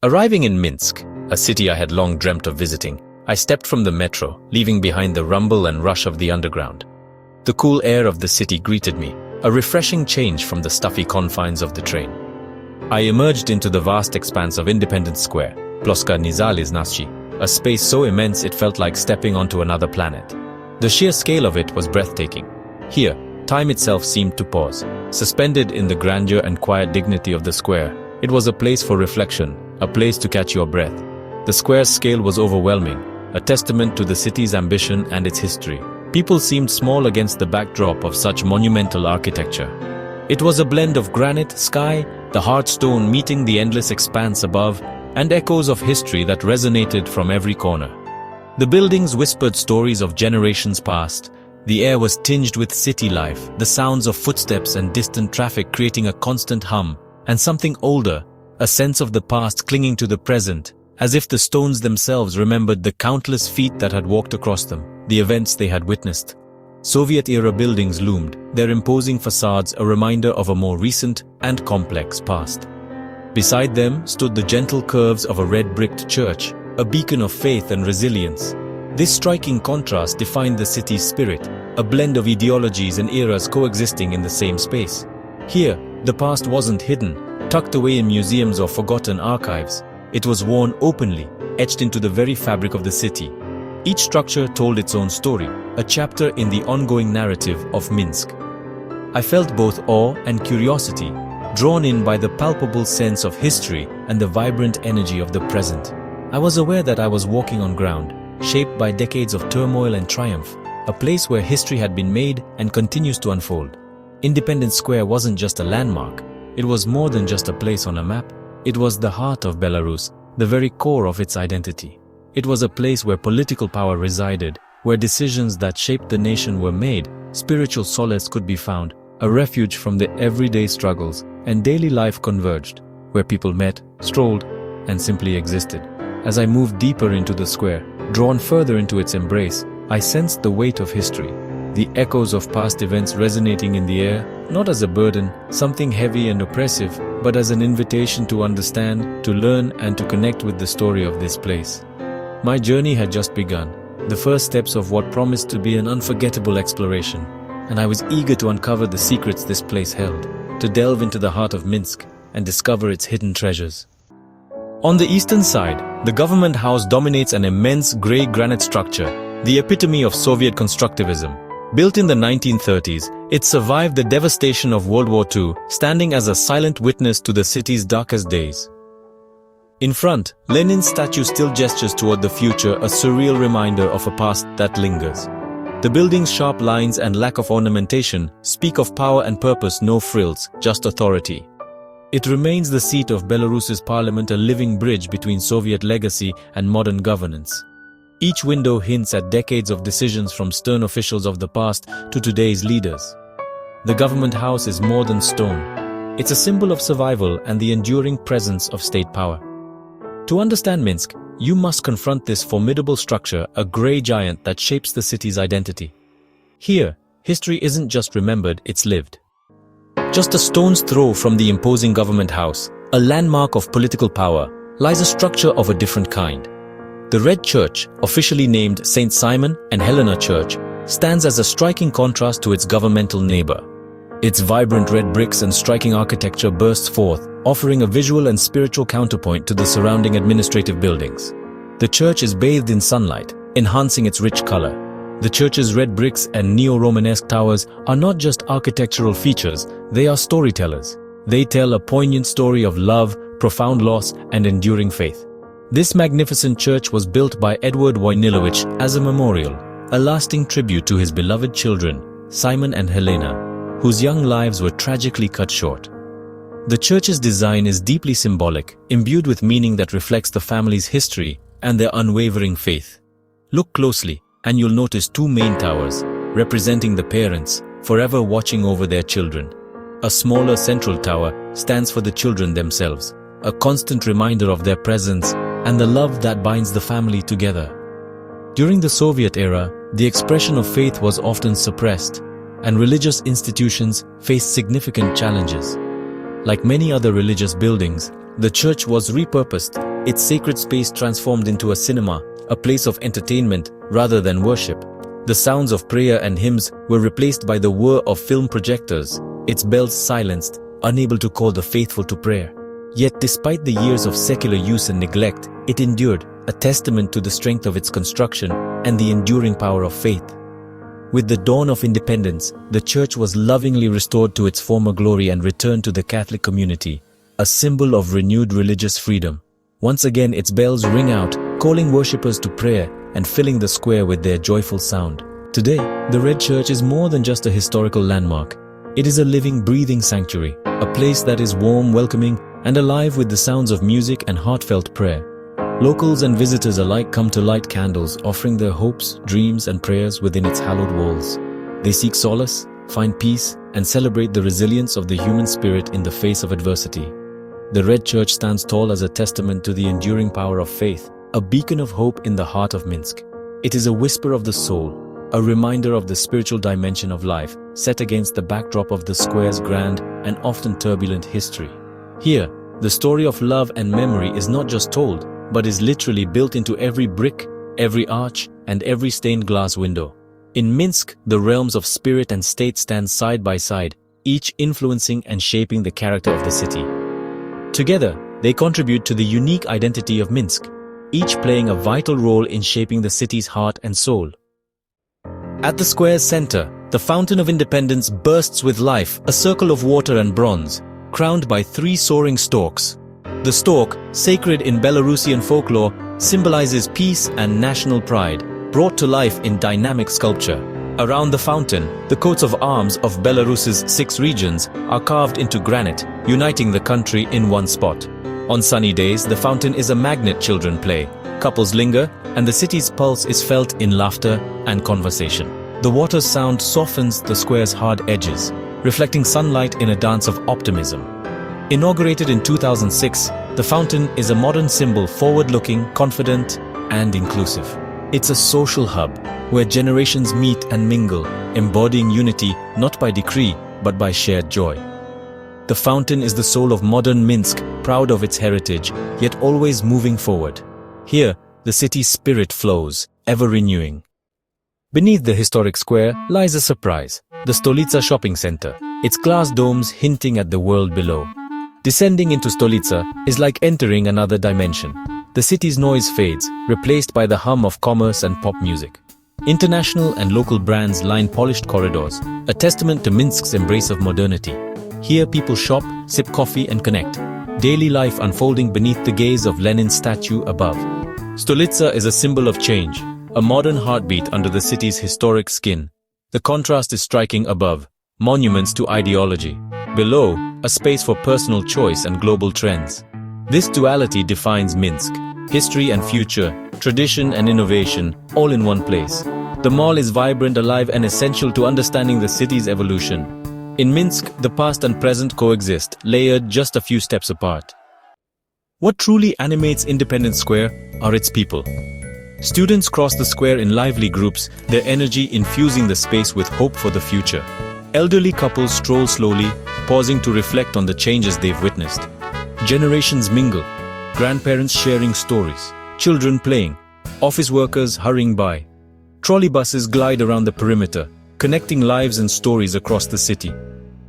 Arriving in Minsk, a city I had long dreamt of visiting, I stepped from the metro, leaving behind the rumble and rush of the underground. The cool air of the city greeted me, a refreshing change from the stuffy confines of the train. I emerged into the vast expanse of Independence Square, Ploska Nizaliznashi, a space so immense it felt like stepping onto another planet. The sheer scale of it was breathtaking. Here, time itself seemed to pause, suspended in the grandeur and quiet dignity of the square. It was a place for reflection, a place to catch your breath. The square's scale was overwhelming, a testament to the city's ambition and its history. People seemed small against the backdrop of such monumental architecture. It was a blend of granite, sky, the hard stone meeting the endless expanse above, and echoes of history that resonated from every corner. The buildings whispered stories of generations past. The air was tinged with city life, the sounds of footsteps and distant traffic creating a constant hum, and something older, a sense of the past clinging to the present, as if the stones themselves remembered the countless feet that had walked across them, the events they had witnessed. Soviet-era buildings loomed, their imposing facades a reminder of a more recent and complex past. Beside them stood the gentle curves of a red-bricked church, a beacon of faith and resilience. This striking contrast defined the city's spirit, a blend of ideologies and eras coexisting in the same space. Here, the past wasn't hidden, tucked away in museums or forgotten archives. It was worn openly, etched into the very fabric of the city. Each structure told its own story, a chapter in the ongoing narrative of Minsk. I felt both awe and curiosity, drawn in by the palpable sense of history and the vibrant energy of the present. I was aware that I was walking on ground, shaped by decades of turmoil and triumph, a place where history had been made and continues to unfold. Independence Square wasn't just a landmark. It was more than just a place on a map. It was the heart of Belarus, the very core of its identity. It was a place where political power resided, where decisions that shaped the nation were made, spiritual solace could be found, a refuge from the everyday struggles, and daily life converged, where people met, strolled, and simply existed. As I moved deeper into the square, drawn further into its embrace, I sensed the weight of history, the echoes of past events resonating in the air, not as a burden, something heavy and oppressive, but as an invitation to understand, to learn, and to connect with the story of this place. My journey had just begun, the first steps of what promised to be an unforgettable exploration, and I was eager to uncover the secrets this place held, to delve into the heart of Minsk and discover its hidden treasures. On the eastern side, the government house dominates an immense grey granite structure, the epitome of Soviet constructivism. Built in the 1930s, it survived the devastation of World War II, standing as a silent witness to the city's darkest days. In front, Lenin's statue still gestures toward the future, a surreal reminder of a past that lingers. The building's sharp lines and lack of ornamentation speak of power and purpose, no frills, just authority. It remains the seat of Belarus's parliament, a living bridge between Soviet legacy and modern governance. Each window hints at decades of decisions from stern officials of the past to today's leaders. The government house is more than stone. It's a symbol of survival and the enduring presence of state power. To understand Minsk, you must confront this formidable structure, a grey giant that shapes the city's identity. Here, history isn't just remembered, it's lived. Just a stone's throw from the imposing government house, a landmark of political power, lies a structure of a different kind. The Red Church, officially named St. Simon and Helena Church, stands as a striking contrast to its governmental neighbor. Its vibrant red bricks and striking architecture bursts forth, offering a visual and spiritual counterpoint to the surrounding administrative buildings. The church is bathed in sunlight, enhancing its rich color. The church's red bricks and neo-Romanesque towers are not just architectural features, they are storytellers. They tell a poignant story of love, profound loss, and enduring faith. This magnificent church was built by Edward Wojnilowicz as a memorial, a lasting tribute to his beloved children, Simon and Helena, whose young lives were tragically cut short. The church's design is deeply symbolic, imbued with meaning that reflects the family's history and their unwavering faith. Look closely, and you'll notice two main towers, representing the parents, forever watching over their children. A smaller central tower stands for the children themselves, a constant reminder of their presence and the love that binds the family together. During the Soviet era, the expression of faith was often suppressed, and religious institutions faced significant challenges. Like many other religious buildings, the church was repurposed, its sacred space transformed into a cinema, a place of entertainment rather than worship. The sounds of prayer and hymns were replaced by the whir of film projectors, its bells silenced, unable to call the faithful to prayer. Yet despite the years of secular use and neglect, it endured, a testament to the strength of its construction and the enduring power of faith. With the dawn of independence, the church was lovingly restored to its former glory and returned to the Catholic community, a symbol of renewed religious freedom. Once again, its bells ring out, calling worshippers to prayer and filling the square with their joyful sound. Today, the Red Church is more than just a historical landmark. It is a living, breathing sanctuary, a place that is warm, welcoming, and alive with the sounds of music and heartfelt prayer. Locals and visitors alike come to light candles, offering their hopes, dreams, and prayers within its hallowed walls. They seek solace, find peace, and celebrate the resilience of the human spirit in the face of adversity. The Red Church stands tall as a testament to the enduring power of faith, a beacon of hope in the heart of Minsk. It is a whisper of the soul, a reminder of the spiritual dimension of life, set against the backdrop of the square's grand and often turbulent history. Here, the story of love and memory is not just told, but is literally built into every brick, every arch, and every stained glass window. In Minsk, the realms of spirit and state stand side by side, each influencing and shaping the character of the city. Together, they contribute to the unique identity of Minsk, each playing a vital role in shaping the city's heart and soul. At the square's center, the Fountain of Independence bursts with life, a circle of water and bronze, crowned by 3 soaring storks. The stork, sacred in Belarusian folklore, symbolizes peace and national pride, brought to life in dynamic sculpture. Around the fountain, the coats of arms of Belarus's 6 regions are carved into granite, uniting the country in one spot. On sunny days, the fountain is a magnet children play, couples linger, and the city's pulse is felt in laughter and conversation. The water's sound softens the square's hard edges, reflecting sunlight in a dance of optimism. Inaugurated in 2006, the fountain is a modern symbol, forward-looking, confident, and inclusive. It's a social hub where generations meet and mingle, embodying unity not by decree but by shared joy. The fountain is the soul of modern Minsk, proud of its heritage, yet always moving forward. Here, the city's spirit flows, ever renewing. Beneath the historic square lies a surprise, the Stolitsa shopping center, its glass domes hinting at the world below. Descending into Stolitsa is like entering another dimension. The city's noise fades, replaced by the hum of commerce and pop music. International and local brands line polished corridors, a testament to Minsk's embrace of modernity. Here people shop, sip coffee and connect, daily life unfolding beneath the gaze of Lenin's statue above. Stolitsa is a symbol of change, a modern heartbeat under the city's historic skin. The contrast is striking: above, monuments to ideology; below, a space for personal choice and global trends. This duality defines Minsk: history and future, tradition and innovation, all in one place. The mall is vibrant, alive, and essential to understanding the city's evolution. In Minsk, the past and present coexist, layered just a few steps apart. What truly animates Independence Square are its people. Students cross the square in lively groups, their energy infusing the space with hope for the future. Elderly couples stroll slowly, pausing to reflect on the changes they've witnessed. Generations mingle, grandparents sharing stories, children playing, office workers hurrying by. Trolley buses glide around the perimeter, connecting lives and stories across the city.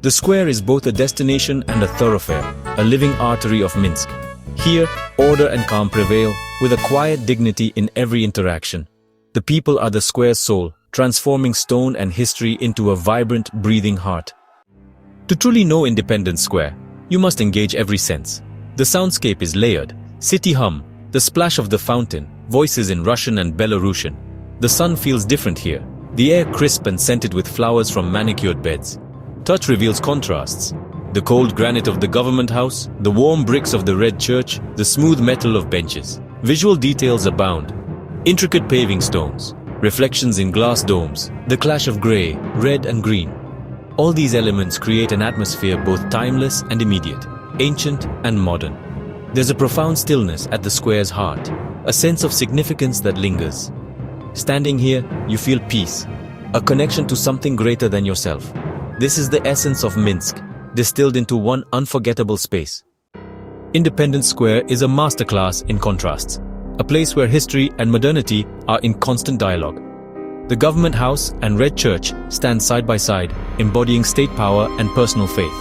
The square is both a destination and a thoroughfare, a living artery of Minsk. Here, order and calm prevail, with a quiet dignity in every interaction. The people are the square's soul, transforming stone and history into a vibrant, breathing heart. To truly know Independence Square, you must engage every sense. The soundscape is layered: city hum, the splash of the fountain, voices in Russian and Belarusian. The sun feels different here, the air crisp and scented with flowers from manicured beds. Touch reveals contrasts: the cold granite of the government house, the warm bricks of the Red Church, the smooth metal of benches. Visual details abound: intricate paving stones, reflections in glass domes, the clash of grey, red and green. All these elements create an atmosphere both timeless and immediate, ancient and modern. There's a profound stillness at the square's heart, a sense of significance that lingers. Standing here, you feel peace, a connection to something greater than yourself. This is the essence of Minsk, distilled into one unforgettable space. Independence Square is a masterclass in contrasts, a place where history and modernity are in constant dialogue. The government house and Red Church stand side by side, embodying state power and personal faith.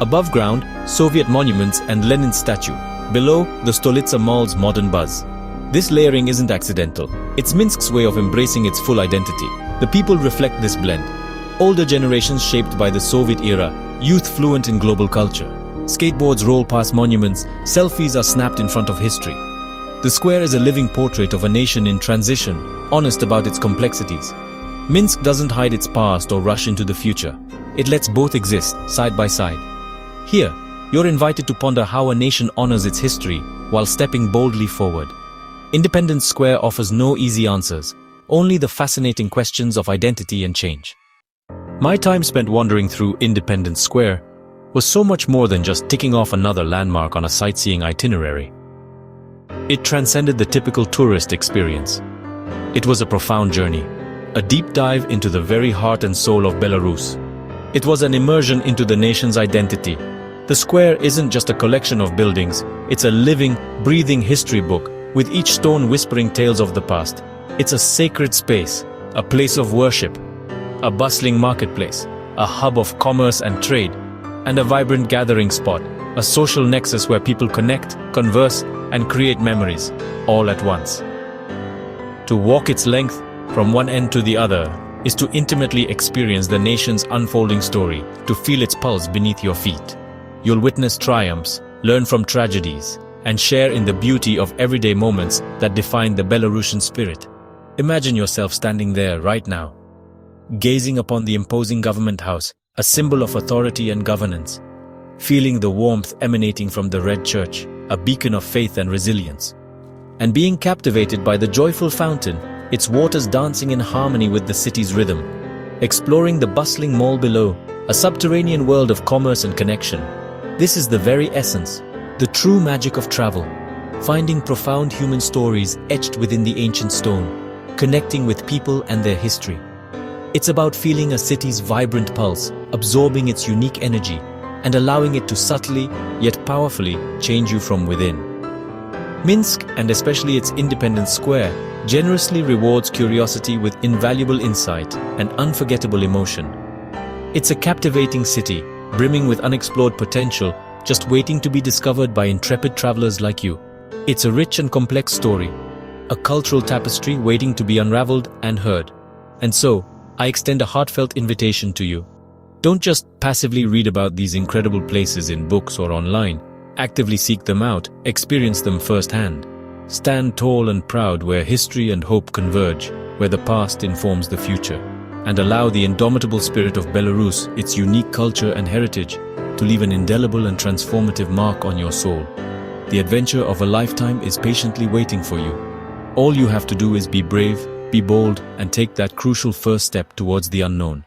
Above ground, Soviet monuments and Lenin's statue. Below, the Stolitsa Mall's modern buzz. This layering isn't accidental. It's Minsk's way of embracing its full identity. The people reflect this blend. Older generations shaped by the Soviet era, youth fluent in global culture. Skateboards roll past monuments, selfies are snapped in front of history. The square is a living portrait of a nation in transition, honest about its complexities. Minsk doesn't hide its past or rush into the future. It lets both exist, side by side. Here, you're invited to ponder how a nation honors its history while stepping boldly forward. Independence Square offers no easy answers, only the fascinating questions of identity and change. My time spent wandering through Independence Square was so much more than just ticking off another landmark on a sightseeing itinerary. It transcended the typical tourist experience. It was a profound journey, a deep dive into the very heart and soul of Belarus. It was an immersion into the nation's identity. The square isn't just a collection of buildings, it's a living, breathing history book, with each stone whispering tales of the past. It's a sacred space, a place of worship, a bustling marketplace, a hub of commerce and trade, and a vibrant gathering spot, a social nexus where people connect, converse, and create memories, all at once. To walk its length from one end to the other is to intimately experience the nation's unfolding story, to feel its pulse beneath your feet. You'll witness triumphs, learn from tragedies, and share in the beauty of everyday moments that define the Belarusian spirit. Imagine yourself standing there right now, gazing upon the imposing government house, a symbol of authority and governance, feeling the warmth emanating from the Red Church, a beacon of faith and resilience, and being captivated by the joyful fountain, its waters dancing in harmony with the city's rhythm, exploring the bustling mall below, a subterranean world of commerce and connection. This is the very essence, the true magic of travel, finding profound human stories etched within the ancient stone, connecting with people and their history. It's about feeling a city's vibrant pulse, absorbing its unique energy, and allowing it to subtly, yet powerfully, change you from within. Minsk, and especially its Independence Square, generously rewards curiosity with invaluable insight and unforgettable emotion. It's a captivating city, brimming with unexplored potential, just waiting to be discovered by intrepid travelers like you. It's a rich and complex story, a cultural tapestry waiting to be unraveled and heard. And so, I extend a heartfelt invitation to you. Don't just passively read about these incredible places in books or online. Actively seek them out, experience them firsthand. Stand tall and proud where history and hope converge, where the past informs the future, and allow the indomitable spirit of Belarus, its unique culture and heritage, to leave an indelible and transformative mark on your soul. The adventure of a lifetime is patiently waiting for you. All you have to do is be brave, be bold, and take that crucial first step towards the unknown.